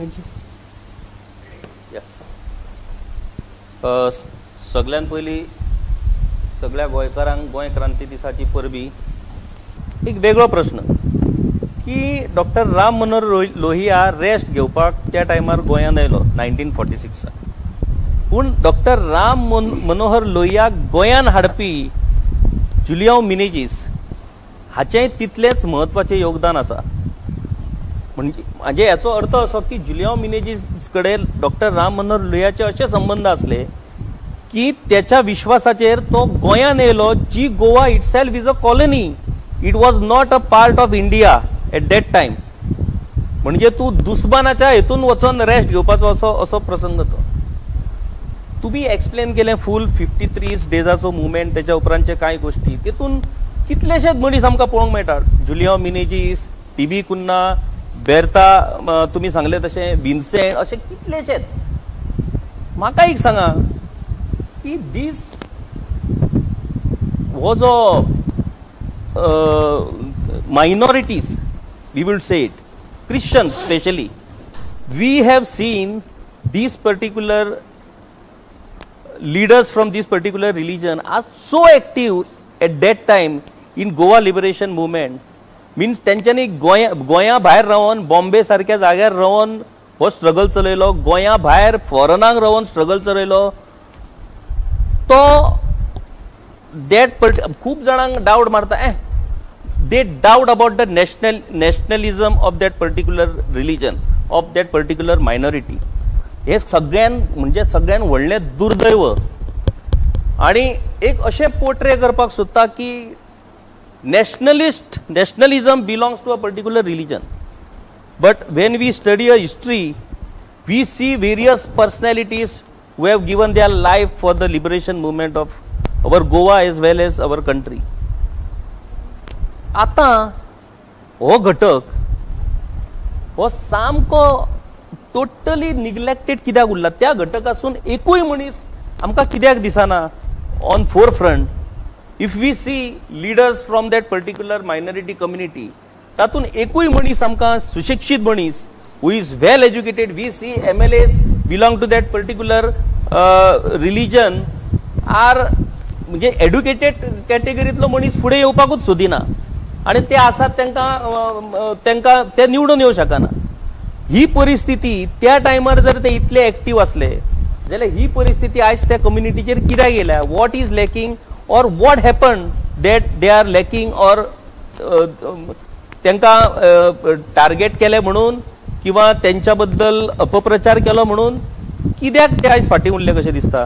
Thank you. सगळ्यात पयलीं सगळ्या गोंयकारांक गोंय क्रांती दिसाची परबी एक वेगळो प्रश्न की डॉक्टर राम मनोहर लोहिया रेस्ट घेवपाक त्या टायमार गोंयांत आयलो 1946. पूण डॉक्टर राम मनोहर लोहियाक गोंयांत हाडपी जुलियांव मिनेजीस हाचेंय तितलेंच म्हत्वाचें योगदान आसा. म्हणजे हाचो अर्थ असो की जुलियांव मिनेजीस कडेन डॉक्टर राम मनोहर लोहियाचे असे संबंध असले की त्याच्या विश्वासाचेर तो गोंयांत येयलो, जी Goa itself is a colony. It was not a part of India at that time. म्हणजे तूं दुस्मानाच्या हेतून वचून रेस्ट घेवपाचो असो प्रसंग तो. तुम्ही एक्सप्लेन केलें फूल 53 डेजाचो मुवमेंट, त्याच्या उपरांतचे कांय गोश्टी, तेतून कितलेशेच मनीस आमकां पळोवंक मेळटात. जुलियांव मिनेजीस, टी.बी. कुन्ना, बेर्ता, तुम्ही सांगले तशें विन्सेंट, असे कितलेशेच. म्हाका एक सांगा की this was a minorities, we will say it, Christians especially, we have seen these particular leaders from this particular religion are so active at that time in Goa liberation movement. Means त्यांच्यानी गोंया भायर रावन, बॉम्बे सारख्या जाग्यार रावन हो struggle चलयलो, गोंया भायर फॉरेनाक Ravan struggle चलयलो. तो खूब जाणांक डावट मारता, they doubt about the nationalism of that particular religion, of that particular minority. हे सगळ्यान व्हडलें दुर्दैव. आणि एक अशें पोर्ट्रे करपाक सोदता की nationalism belongs to a particular religion, but when we study a history, we see various personalities who have given their life for the liberation movement of our Goa as well as our country. आता हो घटक हो सामको totally neglected कित्याक उरला. त्या घटकासून एकूय मनीस आमकां कित्याक दिसना on forefront. If we see leaders from that particular minority community, तातून एकूय मनीस आमकां सुशिक्षीत मनीस who is well educated, we see MLAs belong to that particular religion are म्हणजे एड्युकेटेड कॅटेगरींतलो मनीस फुडें येवपाकूच सोदिना. आणि ते आसात त्यांना ते निवडून येऊ शकना. ही परिस्थिती त्या टायमार जर ते इतले एक्टिव्ह असले जाल्यार ही परिस्थिती आज त्या कम्युनिटीचेर कित्याक येयल्या. What is lacking or what happen that they are lacking, or त्यांना टार्गेट केले म्हणून किंवा त्यांच्या बद्दल अपप्रचार केलो म्हणून कित्याक ते आज फाटीं उरले कशें दिसता.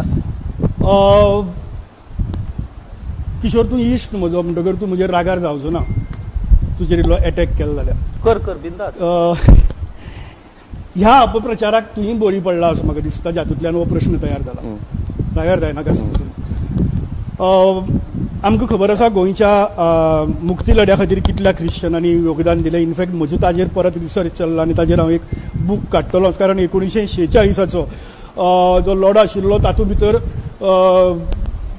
किशोर, तूं इश्ट म्हजो म्हणटकर तूं म्हजेर रागार जावचो ना. तुजेर इल्लो अटॅक केलो जाल्यार कर बिंदास. ह्या अपप्रचाराक तुयी बळी पडला असो म्हाका दिसता, जातूंतल्यान हो प्रश्न तयार जाला. रागार जायनाका सांगून. आमकां खबर आसा गोंयच्या मुक्ती लढ्या खातीर कितल्या क्रिश्चनांनी योगदान दिलें. इनफॅक्ट म्हजो ताजेर परत रिसर्च चल्ला आनी ताजेर हांव एक बूक काडटलोच. कारण 1946 जो लढो आशिल्लो तातूंत भितर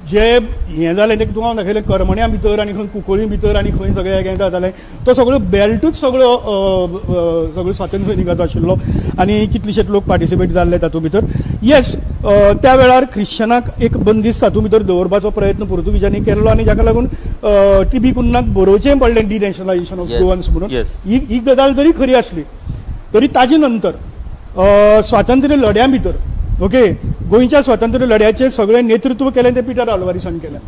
जे हें जालें तें तुका हांव दाखयलें करमण्या भितर आनी खंय कुंकळी भितर आनी खंय सगळें हें जातालें. तो सगळो बेल्टूच सगळो स्वातंत्र्य सैनिकाचो आशिल्लो आनी कितलेशेच लोक पार्टिसिपेट जाल्ले तातूंत भितर. येस, त्या वेळार क्रिश्चनाक एक बंदिस्त तातूंत भितर दवरपाचो प्रयत्न पुर्तुगीजांनी केल्लो आनी जाका लागून टी.बी. कुन्नाक बरोवचें पडलें डिनॅशनलायजेशन ऑफ गोवन्स म्हणून. ही गजाल जरी खरी आसली तरी ताजे नंतर स्वातंत्र्य लढ्या भितर ओके गोंयच्या स्वातंत्र्य लढ्याचें सगळें नेतृत्व केलें तें पिटर आल्वारिसान केलें.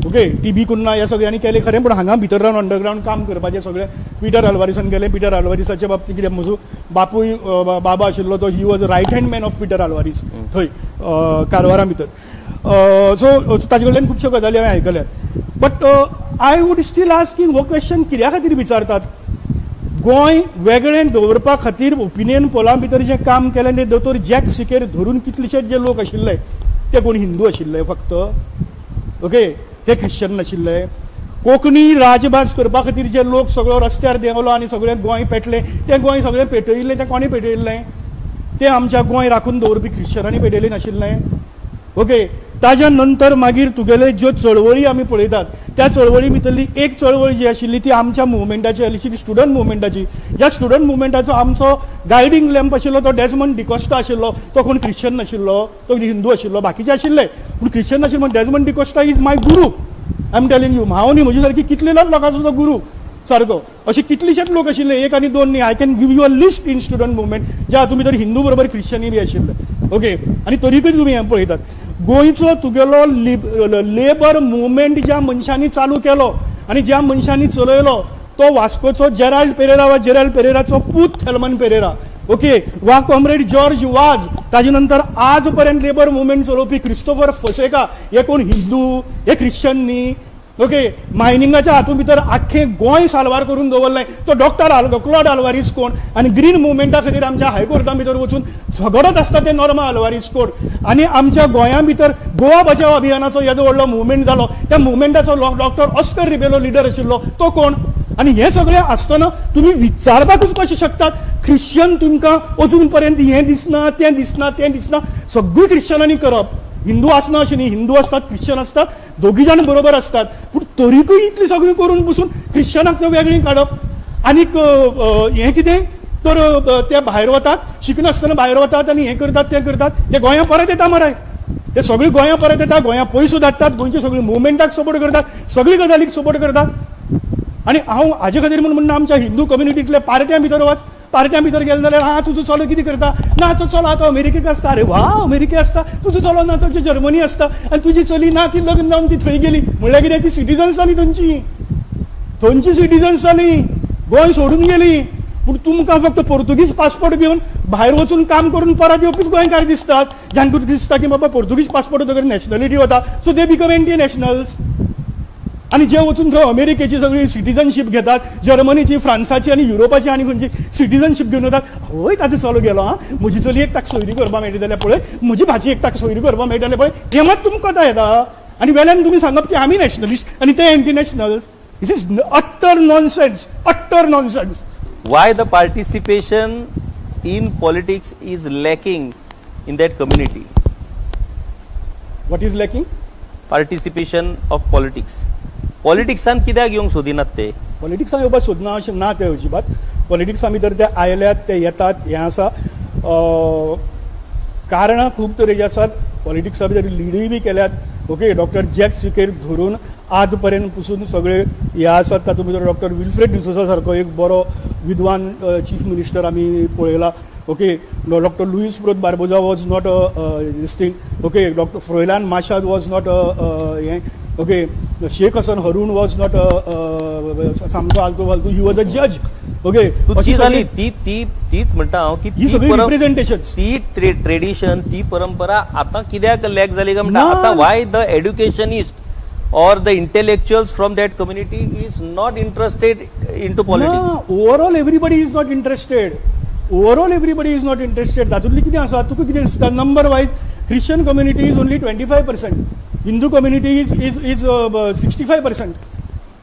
Okay, TB. कुन्ना ह्या सगळ्यांनी केलें खरें, पूण हांगा भितर रावन अंडरग्रावंड काम करपाचें सगळें पिटर आल्वारिसान केलें. पिटर आल्वारिसाच्या बाबतींत कितें म्हजो बापूय बाबा आशिल्लो तो he was right hand man of Peter Alvares थंय कारवारा भितर. सो ताजे कडल्यान खुबश्यो गजाली हांवें आयकल्यात. But I would still asking हो क्वेश्चन कित्या खातीर विचारतात. गोंय वेगळें दवरपा खातीर ओपिनियन पोला भितर जें काम केलें तें दोतोर जॅक सिकेर धरून कितलेशेच जे लोक आशिल्ले ते कोण हिंदू आशिल्ले फक्त. ओके, ते ख्रिश्चन नाशिल्ले. कोंकणी राजभास करपा खातीर जे लोक सगळो रस्त्यार देंवलो आनी सगळें गोंय पेटलें, तें गोंय सगळें पेटयिल्लें तें कोणी पेटयिल्लें? तें आमच्या गोंय राखून दवरपी ख्रिश्चनांनी पेटयलें नाशिल्लें. ओके, ताज्या नंतर मागीर तुगेले ज्यो चळवळी आमी पळयतात त्या चळवळी भितरली एक चळवळ जी आशिल्ली ती आमच्या मुवमेंटाची आशिल्ली स्टुडंट मुवमेंटाची. ज्या स्टुडंट मुवमेंटाचो आमचो गायडींग लॅम्प आशिल्लो तो डेजमंड डिकोस्टा आशिल्लो. तो कोण क्रिश्चन नाशिल्लो, तो हिंदू आशिल्लो, बाकीचे आशिल्ले पूण क्रिश्चन नाशिल्लो. म्हण Desmond D'Costa is my Guru. I am telling you. हांव न्ही म्हजे सारकी कितलेल्याच लोकांचो तो गुरू सारको. असे कितलेशेच लोक आशिल्ले, एक आनी दोन न्ही. I can give you a list in student movement ज्या हातूंत भितर हिंदू बरोबर क्रिश्चनूय बी आशिल्ले. ओके. आनी तरीकय तुमी हें पळयतात गोंयचो तुगेलो लेबर मुवमेंट ज्या मनशांनी चालू केलो आनी ज्या मनशांनी चलयलो तो वास्कोचो जेराल्ड पेरेरा वा जेराल्ड पेरेराचो पूत थेल्मन पेरेरा. ओके. वा कॉम्रेड जॉर्ज वाज. ताजे नंतर आज पर्यंत लेबर मुवमेंट चलोवपी क्रिस्टोफर फोसेका. हे कोण हिंदू, हे क्रिश्चन न्ही. ओके. मायनिंगाच्या हातूंत भितर आख्खें गोंय साल्वार करून दवरलें. तो डॉक्टर क्लॉड आल्वारीस कोण. आनी ग्रीन मुवमेंटा खातीर आमच्या हायकोर्टा भितर वचून झगडत आसता ते नॉर्मा आल्वारीस कोण. आनी आमच्या गोंया भितर गोवा बचाव अभियानाचो येदो व्हडलो मुवमेंट जालो. त्या मुवमेंटाचो डॉक्टर ऑस्कर रिबेलो लिडर आशिल्लो तो कोण. आनी हे सगळें आसतना तुमी विचारपाकूच कशें शकतात ख्रिश्चन तुमकां अजून पर्यंत हें दिसना तें दिसना तें दिसना. सगळीं ख्रिश्चनांनी करप. हिंदू आसना अशें न्ही. हिंदू आसतात, क्रिश्चन आसतात, दोगी जाण बरोबर आसतात. पूण तरीकय इतली सगळीं करून बसून ख्रिश्चनाक त्यो वेगळीं काडप. आनीक हें कितें तर ते भायर वतात, शिकनासतना भायर वतात आनी हें करतात तें करतात. ते गोंया परत येता मरे. ते सगळीं गोंया परत येता, गोंया पयसू धाडटात, गोंयचे सगळी मुवमेंटाक सपोर्ट करतात, सगळी गजालीक सपोर्ट करतात. आनी हांव हाजे खातीर म्हणटा आमच्या हिंदू कम्युनिटींतल्या पार्ट्यां भितर वच. पार्ट्यां भितर गेले जाल्यार हा तुजो चलो कितें करता. ना तो चलो आतां अमेरिकेक आसता. अरे वा अमेरिके आसता. तुजो चलो ना तो जर्मनी आसता. आनी तुजी चली ना ती लग्न जावन ती थंय गेली. म्हणल्यार कितें ती सिटिजन्स जाली थंयची सिटिजन्स जाली. गोंय सोडून गेली. पूण तुमकां फक्त पोर्तुगीज पासपोर्ट घेवन भायर वचून काम करून परत येवपीच गोंयकार दिसतात. जांकां दिसता की बाबा पोर्तुगीज पासपोर्ट वगैरे नॅशनॅलिटी वता so they become anti nationals. आनी जे वचून थंय अमेरिकेची सगळी सिटिजनशीप घेतात, जर्मनीची, फ्रांसाची आनी युरोपाची आनी खंयची सिटिजनशीप घेवन वतात. हय ताजो चलो गेलो. हा म्हजी चली एक ताका सोयरी करपाक मेळटा जाल्यार पळय, म्हजी भाजी एक ताका सोयरी करपाक मेळटा जाल्यार पळय. हें मात तुमकां कोता येता. आनी वेल्यान तुमी सांगप की आमी नॅशनलिस्ट आनी ते anti nationals. This is attar nonsense. Attar nonsense. Why the participation in politics is lacking in that community? What is lacking? Participation of politics. पॉलिटिक्सान कित्याक येवंक सोदिनात ते? पॉलिटिक्सान येवपाक सोदना अशें ना ते अजिबात. पॉलिटिक्सा भितर ते आयल्यात, ते येतात, हें आसा. कारणां खूब तरेची आसात. पॉलिटिक्सा भितर लिडूय बी केल्यात. ओके. डॉक्टर जॅक सिकेर धरून आज पर्यंत पसून सगळे हे आसात. तातूंत भितर डॉक्टर विल्फ्रेड डिसोजा सारको एक बरो विद्वान चीफ मिनिस्टर आमी पळयला. Okay. Doctor Luis Proto Barbosa was not this thing. Okay. Doctor Froilano Machado was not हें. Okay. Sheikh Hassan Haroon was not सामको आलतो फालतू. ही वॉज अ जज. ओके. ती जाली तीच म्हणटा हांव की ही सगळी रिप्रेझेंटेशन, ती ट्रेडिशन, ती परंपरा आतां कित्याक लॅक जाली काय म्हणटा. आतां why the educationist or the intellectuals from that community is not interested into politics? No, overall everybody is not interested. तातूंतली कितें आसा तुका कितें दिसता number wise Christian community is only 25%. Hindu community is 65%.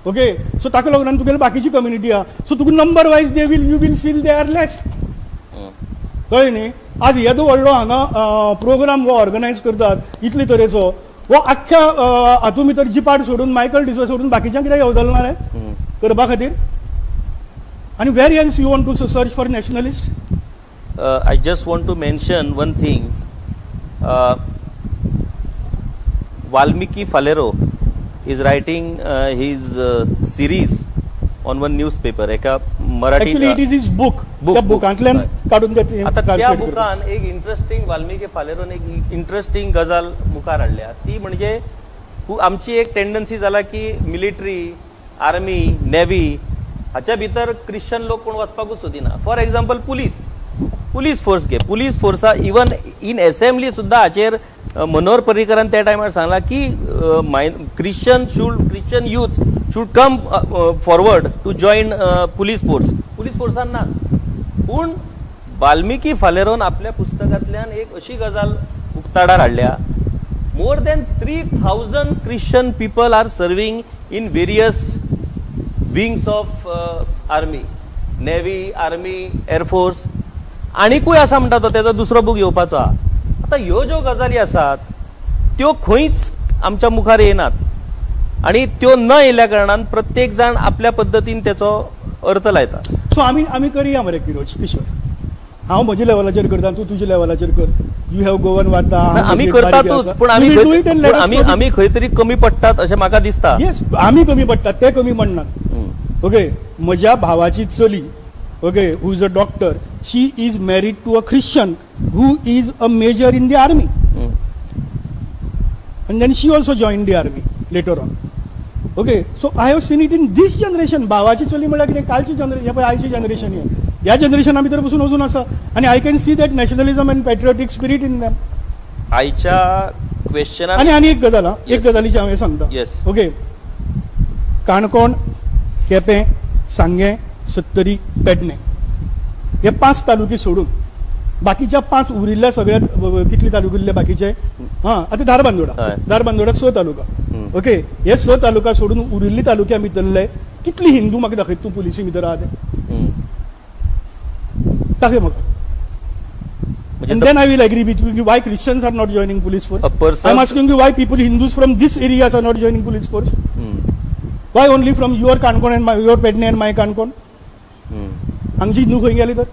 Okay, so ताका लागून तुगेली बाकीची community आहा. सो तुका number wise you will feel they are less. कळ्ळें न्ही. आज येदो व्हडलो हांगा प्रोग्राम हो ऑर्गनायज करतात इतले तरेचो. वो आख्ख्या हातूंत भितर जिपाट सोडून मायकल डिसो सोडून बाकीच्यांक कित्याक येवदलना रे करपा खातीर. आनी where else you want to search for nationalist? I just want to mention one thing. Valmiki Falero is writing his series on one newspaper. एका Marathi. Actually it is his book. त्या बुकांतल्यान काडून घेतली. आता त्या बुकान एक इंटरेस्टिंग वाल्मिकी फालेरोन एक इंटरेस्टिंग गजाल मुखार हाडल्या. ती म्हणजे आमची एक टेंडन्सी जाला की मिलिटरी, आर्मी, नेव्ही हाच्या भितर क्रिश्चन लोक कोण वचपाकूच सोदिना. फॉर एक्झाम्पल पुलीस फोर्स घे. पुलीस फोर्सा इवन इन असेंब्ली सुद्धा हाचेर मनोहर पर्रीकरान त्या टायमार सांगला की Christian youth should come forward to join police force. Police फोर्सान नाच. पूण वाल्मिकी फालेरोन आपल्या पुस्तकांतल्यान एक अशी गजाल उक्ताडार हाडल्या. More than 3000 Christian people are serving in various wings of army, navy, army, air force. आनीकूय आसा म्हणटा तो, तेजो दुसरो बूक येवपाचो आहा. आतां ह्यो ज्यो गजाली आसात त्यो खंयच आमच्या मुखार येनात आणि त्यो न येयल्या कारणान प्रत्येक जाण आपल्या पद्दतीन त्याचो अर्थ लायता. सो आमी करया मरे किशोर, हांव म्हज्या लेवलाचेर करता, तूं तुज्या लेवलाचेर कर. यू हॅव गोवन वार्ता, आमी करतातूच, पण आमी खंय तरी कमी पडटात अशें म्हाका दिसता. येस, आमी कमी पडटात, ते कमी पडनात. ओके, म्हज्या भावाची चली, okay, who is a doctor, she is married to a Christian who is a major in the army, and then she also joined the army later on. Okay, so I have seen it in this generation. भावाची चली म्हळ्यार कितें, कालची generation, आयची generation, ह्या जनरेशना भितर पसून अजून आसा, आनी I can see that nationalism and patriotic spirit in them. आयच्या क्वेश्चनान आनी एक गजाल, एक गजालीची हांव सांगता. येस. ओके, काणकोण, केपें, सांगें, सत्तरी, पेडणे हे 5 तालुके सोडून बाकीच्या 5 उरिल्ल्या सगळ्यात कितले तालुके उरले बाकीचे, आता धारबांदोडा 6 तालुका. ओके, हे 6 तालुका सोडून उरिल्ली तालुक्या भितरले कितली हिंदू म्हाका दाखयत तूं पुलिसी भितर आहा ते दाखय म्हाका. And then I will agree with you why Christians are not joining police force. I'm asking you why people, Hindus from this areas are not joining police force. Why only from your Kankon and your Pedne and my Kankon? हांगची Hindu खंय गेली तर